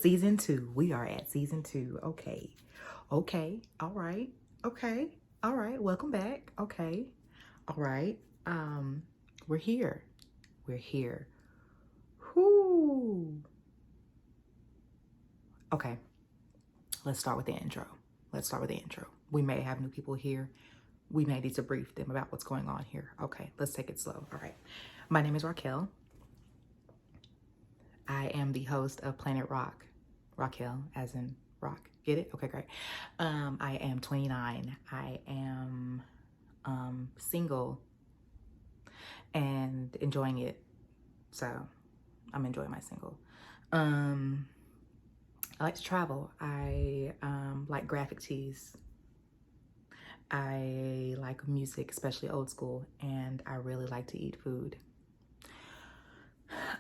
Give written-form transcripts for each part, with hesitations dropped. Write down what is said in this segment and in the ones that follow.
season 2. We are at season 2. Okay. Okay. All right. Okay. All right. Welcome back. Okay. All right. We're here. We're here. Whoo. Okay. Let's start with the intro. We may have new people here. We may need to brief them about what's going on here. Okay, let's take it slow. All right. My name is Raquel. I am the host of Planet Racq. Raquel, as in rock. Get it? Okay, great. I am 29. I am single and enjoying it. So I'm enjoying my single. I like to travel. I like graphic tees. I like music, especially old school, and I really like to eat food.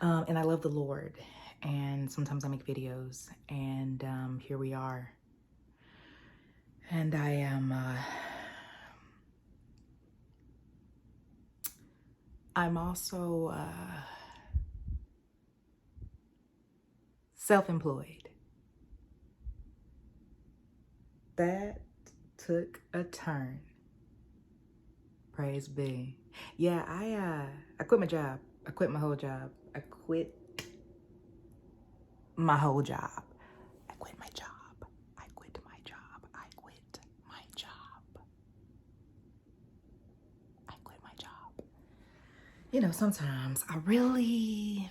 And I love the Lord, and sometimes I make videos, and here we are. And I am, I'm also self-employed. That took a turn. Praise be. Yeah, I quit my job. I quit my whole job. I quit my whole job. I quit my job. I quit my job. I quit my job. I quit my job. You know, sometimes I really...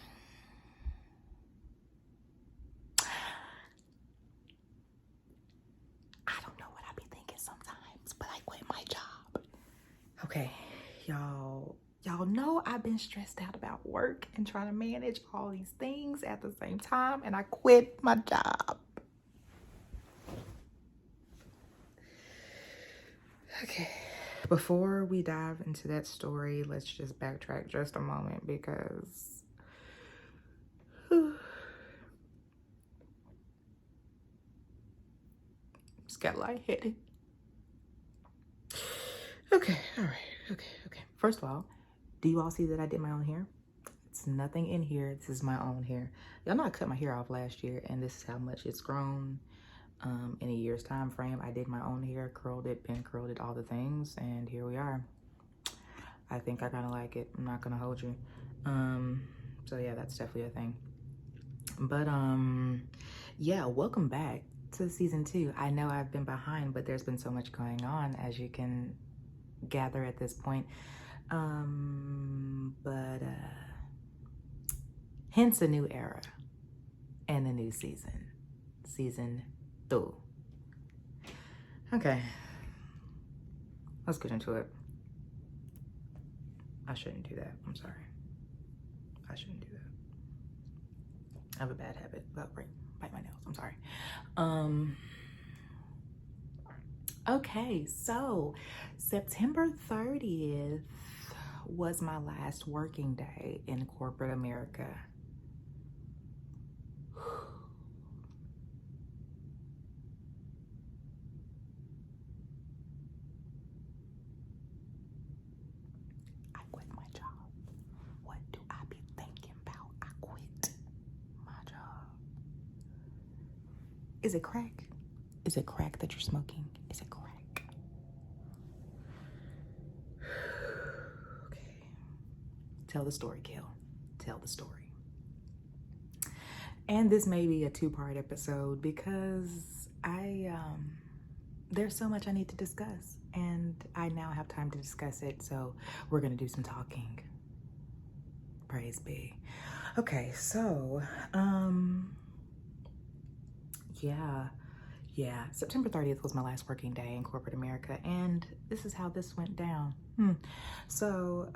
I don't know what I be thinking sometimes, but I quit my job. Okay, y'all know I've been stressed out about work and trying to manage all these things at the same time, and I quit my job. Okay, before we dive into that story, let's just backtrack just a moment because just got lightheaded. Okay, all right, okay. First of all, do you all see that I did my own hair? It's nothing in here. This is my own hair. Y'all know I cut my hair off last year, and this is how much it's grown. In a year's time frame, I did my own hair, curled it, pin curled it, all the things, and here we are. I think I kind of like it. I'm not gonna hold you. So yeah, that's definitely a thing. But yeah, welcome back to season 2. I know I've been behind, but there's been so much going on, as you can gather at this point. Hence a new era and a new season. Season 2. Okay, let's get into it. I shouldn't do that. I'm sorry. I shouldn't do that. I have a bad habit about bite my nails. I'm sorry. Okay, so September 30th was my last working day in corporate America. I quit my job. What do I be thinking about? I quit my job. Is it crack? Is it crack that you're smoking? Is it crack? Okay. Tell the story, Kel. Tell the story. And this may be a 2-part episode because there's so much I need to discuss, and I now have time to discuss it, so we're gonna do some talking. Praise be. Okay, so yeah, September 30th was my last working day in corporate America, and this is how this went down. So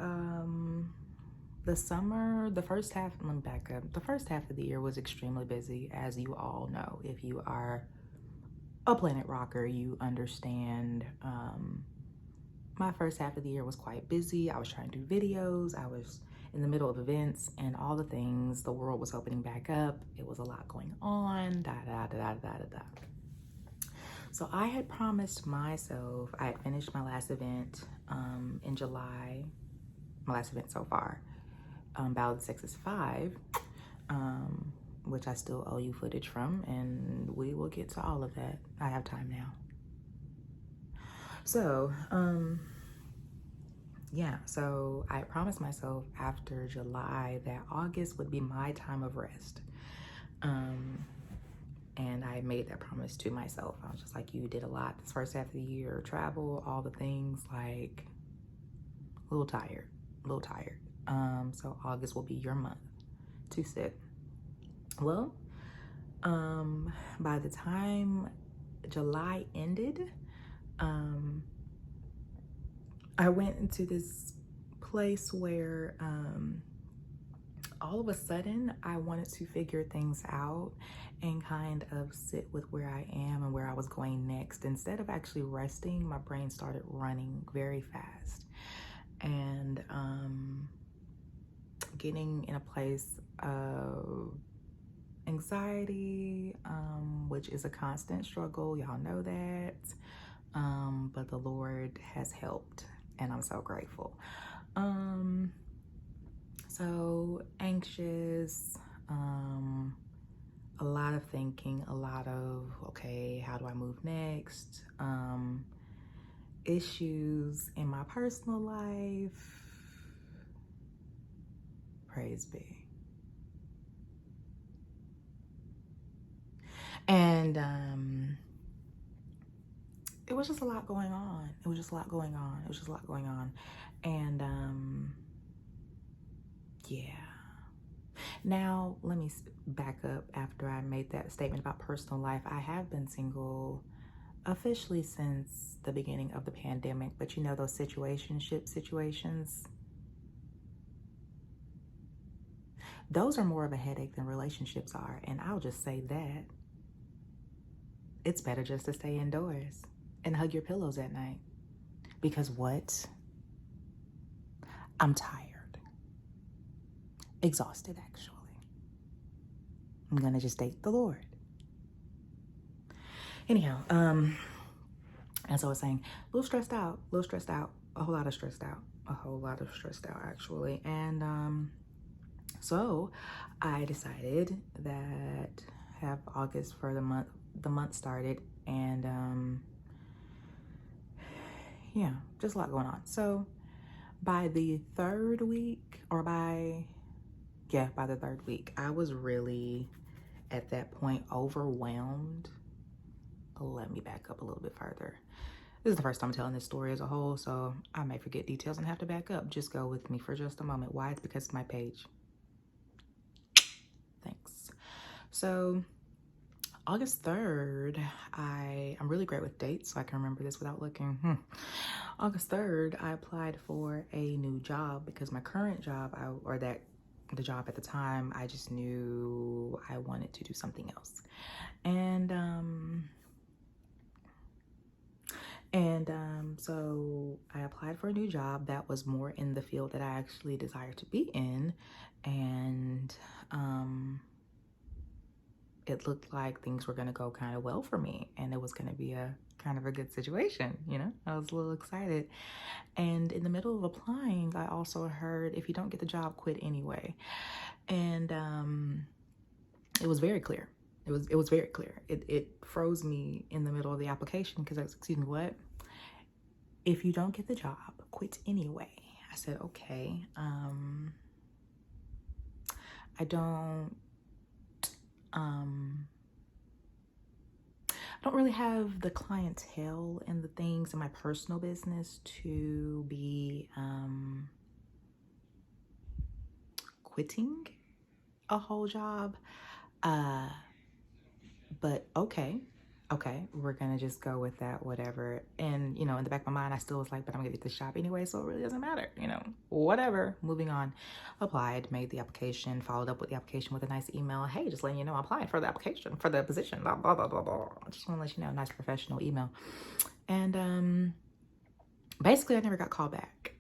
the first half, let me back up. The first half of the year was extremely busy, as you all know. If you are a Planet Rocker, you understand. My first half of the year was quite busy. I was trying to do videos. I was in the middle of events and all the things. The world was opening back up. It was a lot going on. So I had promised myself, I had finished my last event in July, my last event so far, Battle of the Sexes 5. which I still owe you footage from, and we will get to all of that. I have time now. So, yeah, so I promised myself after July that August would be my time of rest. And I made that promise to myself. I was just like, you did a lot this first half of the year, travel, all the things, like a little tired. So August will be your month to sit. Well, by the time July ended, I went into this place where all of a sudden I wanted to figure things out and kind of sit with where I am and where I was going next. Instead of actually resting, my brain started running very fast and getting in a place of anxiety, which is a constant struggle. Y'all know that. But the Lord has helped, and I'm so grateful. So anxious, a lot of thinking, a lot of, okay, how do I move next? Issues in my personal life. Praise be. And it was just a lot going on. And yeah. Now, let me back up after I made that statement about personal life. I have been single officially since the beginning of the pandemic, but you know those situationship situations? Those are more of a headache than relationships are, and I'll just say that. It's better just to stay indoors and hug your pillows at night. Because what? I'm tired. Exhausted, actually. I'm gonna just thank the Lord. Anyhow, as I was saying, a little stressed out, a whole lot of stressed out, actually. And so I decided that have August for the month started, and yeah, just a lot going on. So by the third week, by the third week, I was really at that point overwhelmed. Let me back up a little bit further. This is the first time I'm telling this story as a whole, so I may forget details and have to back up. Just go with me for just a moment. Why? It's because it's my page. Thanks. So August 3rd, I'm really great with dates, so I can remember this without looking. August 3rd, I applied for a new job because my current job, the job at the time, I just knew I wanted to do something else. So I applied for a new job that was more in the field that I actually desired to be in, and it looked like things were going to go kind of well for me, and it was going to be a kind of a good situation, you know. I was a little excited. And in the middle of applying, I also heard, if you don't get the job, quit anyway. And it was very clear. It was very clear. It froze me in the middle of the application because I was, excuse me, what? If you don't get the job, quit anyway. I said, okay. I don't really have the clientele and the things in my personal business to be quitting a whole job. But okay, we're gonna just go with that, whatever. And, you know, in the back of my mind, I still was like, but I'm gonna get this job anyway, so it really doesn't matter, you know, whatever. Moving on. Applied, made the application, followed up with the application with a nice email. Hey, just letting you know I applied for the application for the position, blah, blah, blah, blah, blah. I just want to let you know, nice professional email. And basically I never got called back.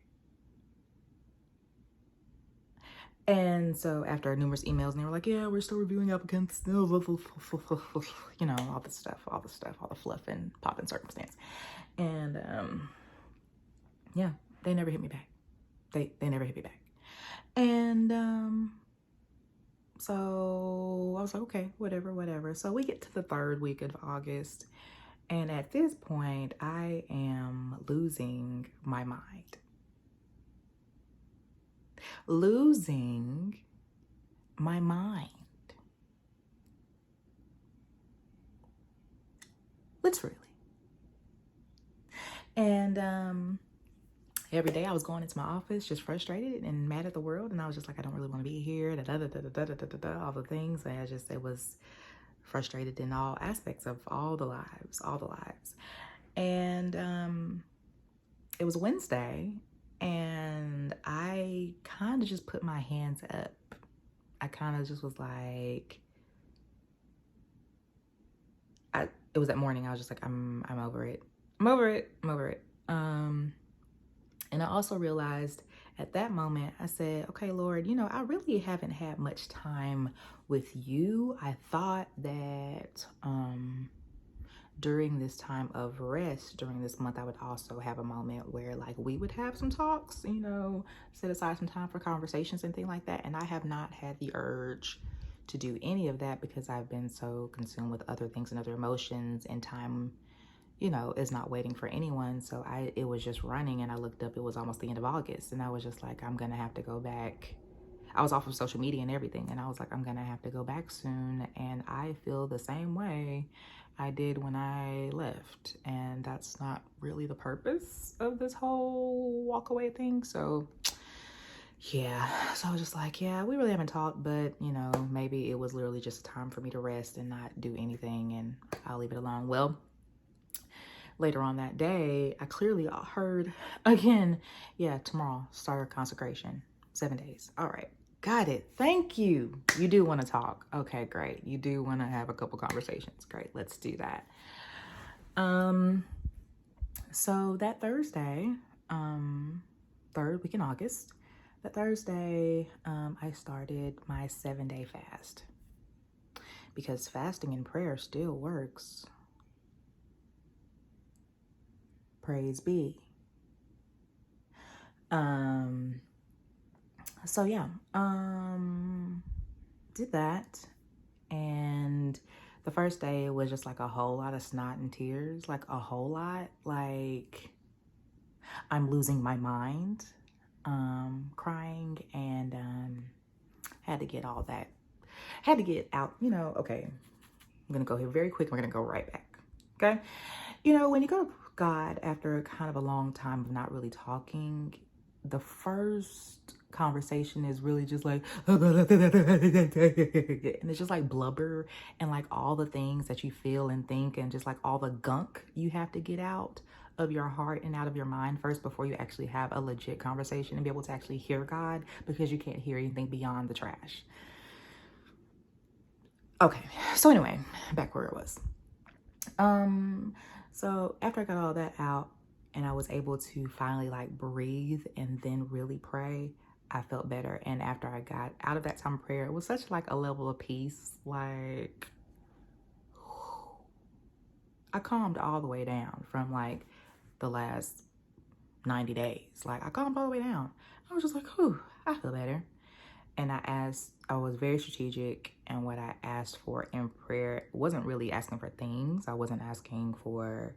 And so after numerous emails, and they were like, yeah, we're still reviewing applicants, you know, all the fluff and pop and circumstance. And yeah, they never hit me back. They never hit me back. And So I was like, okay, whatever. So we get to the 3rd week of August. And at this point, I am losing my mind. Losing my mind. Literally. And every day I was going into my office just frustrated and mad at the world. And I was just like, I don't really want to be here. All the things. And it was frustrated in all aspects of all the lives. And it was Wednesday, and I kind of just put my hands up. I kind of just was like, it was that morning. I was just like, I'm over it. I'm over it. And I also realized at that moment, I said, okay, Lord, I really haven't had much time with you. I thought that, during this time of rest, during this month, I would also have a moment where like we would have some talks, set aside some time for conversations and things like that. And I have not had the urge to do any of that because I've been so consumed with other things and other emotions, and time, is not waiting for anyone. So it was just running, and I looked up, it was almost the end of August, and I was just like, I'm going to have to go back. I was off of social media and everything, and I was like, I'm going to have to go back soon. And I feel the same way I did when I left. And that's not really the purpose of this whole walk away thing. So yeah, so I was just like, yeah, we really haven't talked, but maybe it was literally just time for me to rest and not do anything, and I'll leave it alone. Well, later on that day, I clearly heard again, yeah, tomorrow, start our consecration, 7 days. All right. Got it. Thank you. You do want to talk. Okay, great. You do want to have a couple conversations. Great. Let's do that. So that Thursday, 3rd week in August, that Thursday, I started my 7-day fast, because fasting and prayer still works. Praise be. So yeah, did that. And the first day was just like a whole lot of snot and tears, like a whole lot, like I'm losing my mind, crying, and had to get all that, had to get out, okay, I'm gonna go here very quick, we're gonna go right back, okay? When you go to God after kind of a long time of not really talking, the first conversation is really just like, and it's just like blubber and like all the things that you feel and think, and just like all the gunk you have to get out of your heart and out of your mind first before you actually have a legit conversation and be able to actually hear God, because you can't hear anything beyond the trash. Okay, so anyway, back where it was. So after I got all that out and I was able to finally like breathe and then really pray, I felt better. And after I got out of that time of prayer, it was such like a level of peace. Like I calmed all the way down from like the last 90 days. Like I calmed all the way down. I was just like, whew, I feel better. And I was very strategic, and what I asked for in prayer wasn't really asking for things. I wasn't asking for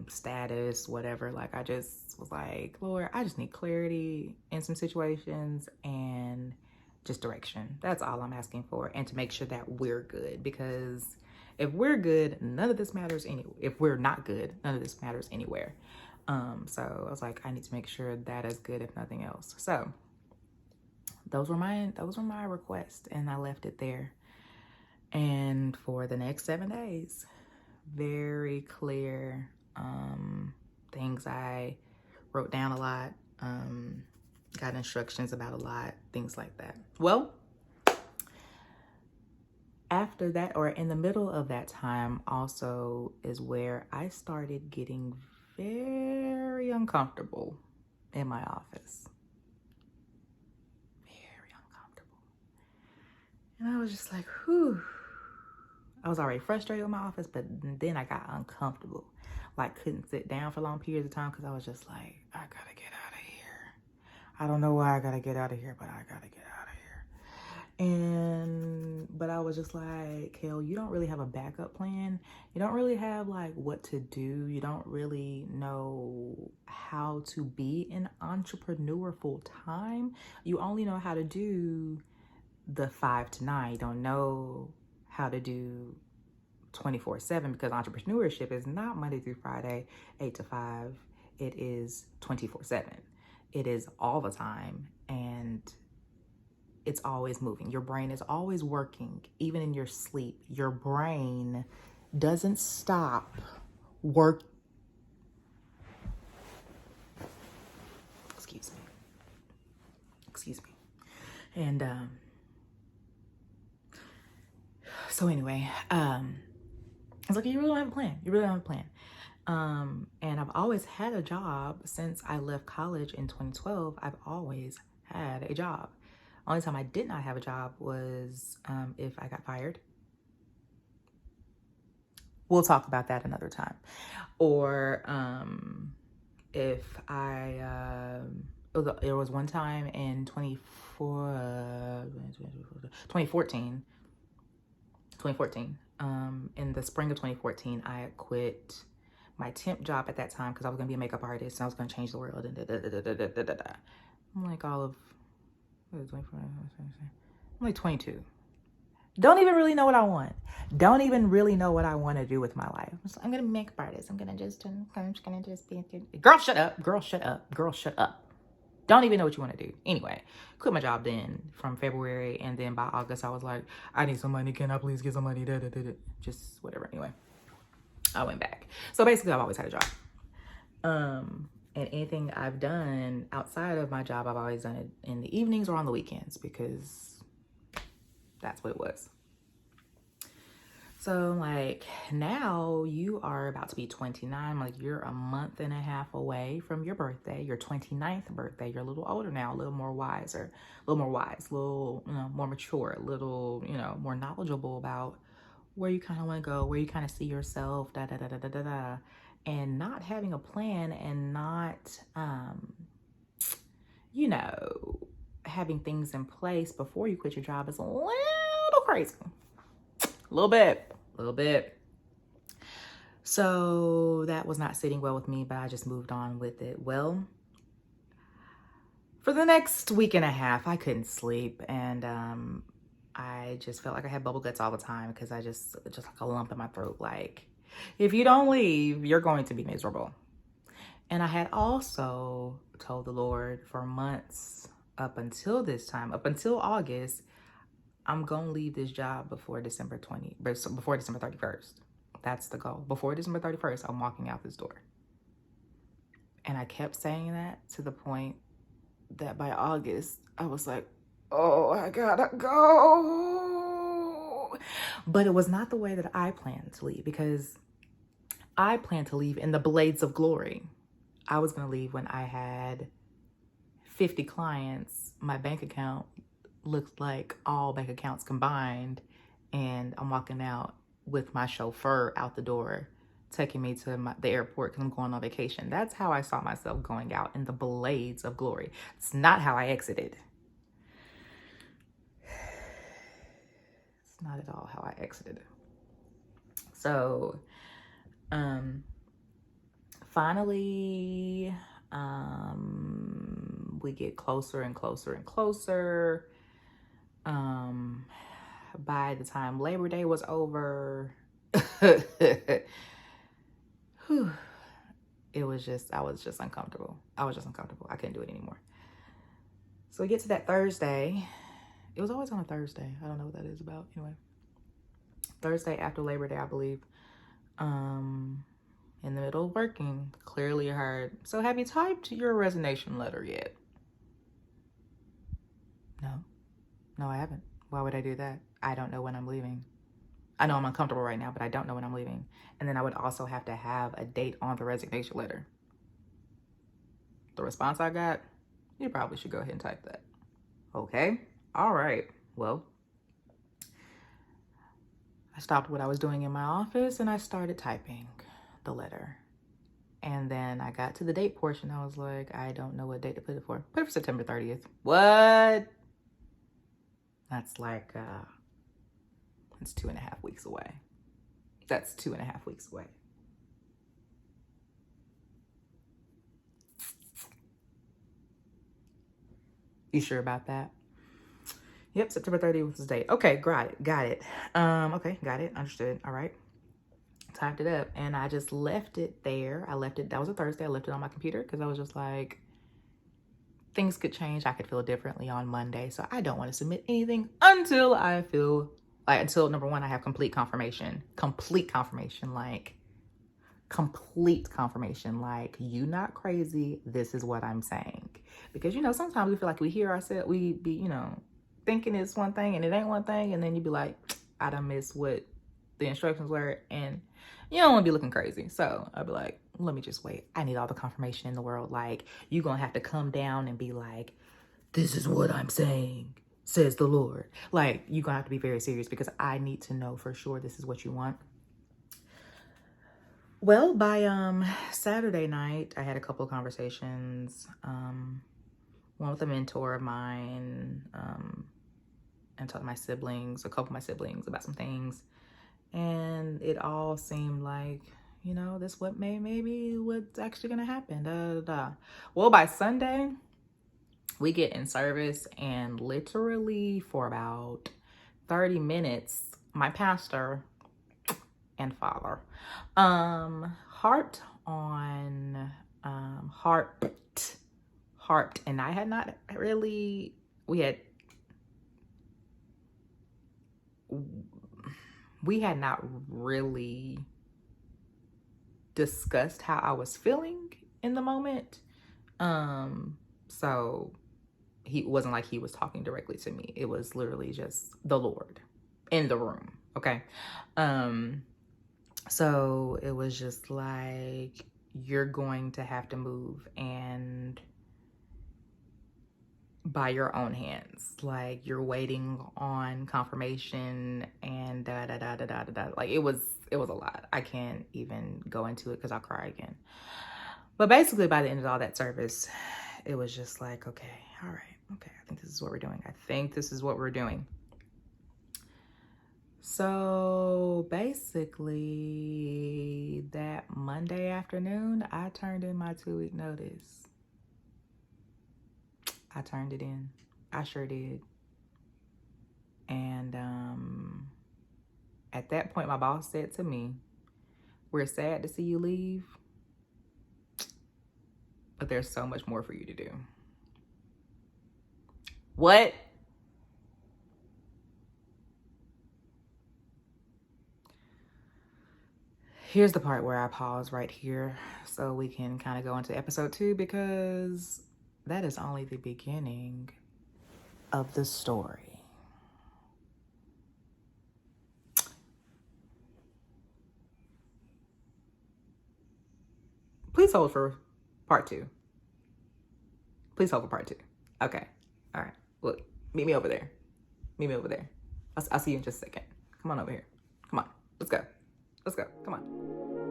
status, whatever. Like I just was like, Lord, I just need clarity in some situations and just direction. That's all I'm asking for, and to make sure that we're good, because if we're good, none of this matters anyway. If we're not good, none of this matters anywhere. So I was like, I need to make sure that is good, if nothing else. So those were my requests, and I left it there. And for the next 7 days, very clear things. I wrote down a lot, got instructions about a lot, things like that. Well, after that, or in the middle of that time also, is where I started getting very uncomfortable in my office. And I was just like, whew. I was already frustrated with my office, but then I got uncomfortable. Like couldn't sit down for long periods of time, because I was just like, I gotta get out of here. I don't know why I gotta get out of here, but I gotta get out of here. But I was just like, hell, you don't really have a backup plan. You don't really have like what to do. You don't really know how to be an entrepreneur full time. You only know how to do the 5 to 9. You don't know how to do 24/7, because entrepreneurship is not Monday through Friday, 8 to 5. It is 24/7. It is all the time, and it's always moving. Your brain is always working, even in your sleep. Your brain doesn't stop work. Excuse me. And so anyway, it's like, you really don't have a plan. You really don't have a plan. And I've always had a job since I left college in 2012. I've always had a job. Only time I did not have a job was if I got fired. We'll talk about that another time. Or if I, there was one time in 2014, in the spring of 2014, I had quit my temp job at that time because I was going to be a makeup artist and I was going to change the world. And I'm like I'm like 22. Don't even really know what I want. Don't even really know what I want to do with my life. I'm going to be a makeup artist. I'm just going to just be a girl, shut up. Girl, shut up. Girl, shut up. Don't even know what you want to do. Anyway, quit my job then from February. And then by August, I was like, I need some money. Can I please get some money? Just whatever. Anyway, I went back. So basically, I've always had a job. And anything I've done outside of my job, I've always done it in the evenings or on the weekends because that's what it was. So like, now you are about to be 29. Like, you're a month and a half away from your birthday, your 29th birthday. You're a little older now, a little more wise, a little more mature, a little, more knowledgeable about where you kind of want to go, where you kind of see yourself, and not having a plan and not, having things in place before you quit your job is a little crazy. A little bit. So that was not sitting well with me, but I just moved on with it. Well, for the next week and a half, I couldn't sleep, and I just felt like I had bubble guts all the time because I just like a lump in my throat. Like, if you don't leave, you're going to be miserable. And I had also told the Lord for months up until this time, up until August, I'm going to leave this job before December 31st. That's the goal. Before December 31st, I'm walking out this door. And I kept saying that to the point that by August, I was like, oh, I gotta go. But it was not the way that I planned to leave, because I planned to leave in the blades of glory. I was going to leave when I had 50 clients. My bank account looked like all bank accounts combined, and I'm walking out with my chauffeur out the door, taking me to the airport because I'm going on vacation. That's how I saw myself going out, in the blades of glory. It's not how I exited. It's not at all how I exited. So, finally, we get closer and closer and closer. By the time Labor Day was over, I was just uncomfortable. I couldn't do it anymore. So we get to that Thursday. It was always on a Thursday. I don't know what that is about. Anyway, Thursday after Labor Day, I believe. In the middle of working, clearly heard, so have you typed your resignation letter yet? No, I haven't. Why would I do that? I don't know when I'm leaving. I know I'm uncomfortable right now, but I don't know when I'm leaving. And then I would also have to have a date on the resignation letter. The response I got, you probably should go ahead and type that. Okay. All right. Well, I stopped what I was doing in my office and I started typing the letter. And then I got to the date portion. I was like, I don't know what date to put it for. Put it for September 30th. What? That's like, it's 2.5 weeks away. That's 2.5 weeks away. You sure about that? Yep, September 30th was the date. Okay, got it. Okay, got it, understood. All right, typed it up, and I just left it there. I left it, that was a Thursday. I left it on my computer because I was just like, things could change. I could feel differently on Monday, so I don't want to submit anything until I feel like, until number one, I have complete confirmation, like, you not crazy, this is what I'm saying. Because, you know, sometimes we feel like we hear ourselves, we be, you know, thinking it's one thing and it ain't one thing, and then you be like, I done missed what the instructions were, and you don't want to be looking crazy. So I'd be like, let me just wait. I need all the confirmation in the world. Like, you gonna have to come down and be like, this is what I'm saying, says the Lord. Like, you gonna have to be very serious because I need to know for sure this is what you want. Well, by Saturday night, I had a couple of conversations. One with a mentor of mine, and talked to my siblings, a couple of my siblings, about some things. And it all seemed like, you know, this what maybe what's actually gonna happen. Well, by Sunday, we get in service, and literally for about 30 minutes, my pastor and father harped on harped, and I had not really, we had not really discussed how I was feeling in the moment. So he wasn't like he was talking directly to me. It was literally just the Lord in the room. Okay. So it was just like, you're going to have to move and by your own hands. Like, you're waiting on confirmation and da da da da da da. Like, it was a lot. I can't even go into it because I'll cry again. But basically, by the end of all that service, it was just like, okay, all right, okay, I think this is what we're doing. So basically, that Monday afternoon, I turned in my 2-week notice. I turned it in. I sure did. And at that point, my boss said to me, we're sad to see you leave, but there's so much more for you to do. What? Here's the part where I pause right here so we can kind of go into episode 2, because that is only the beginning of the story. Please hold for part 2. Please hold for part 2. Okay. All right. Look, meet me over there. I'll see you in just a second. Come on over here. Come on. Let's go. Come on.